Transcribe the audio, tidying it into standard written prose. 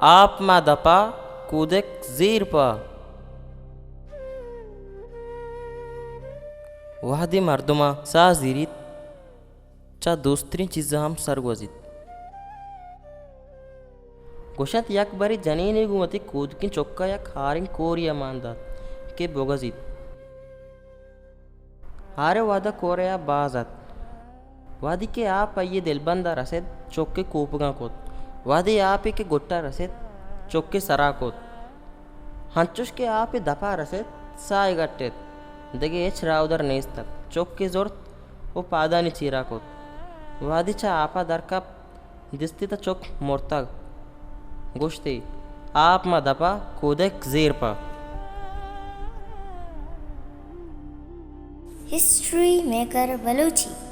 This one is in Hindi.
आप मा दपा कूदेक जीर पा। वहदी मर्दमा सा जीरित चा दोस्तरी चीज़ा हम सरगोजित गोशत यक बरी जनीने गुमती कूद की चौका यक हारिंग कोरिया मानदात के बोगजित हारे वादा कोरिया बाजात वादी के आप ये दिलबंदा रसेद चौके कोपगा कोत वादी आप के गुट्टा रसेद चौके सरा कोत हंचुश के आप दपा रसेद साय गट्टेत दगे एच राउदर नेस तक चौके जोर वो पादानी चीरा कोत वादी चा आपा दरका दिस्ती ता चौक मोरता गोश्ती आप मा दपा कूदेक जीर पा। History maker Balochi.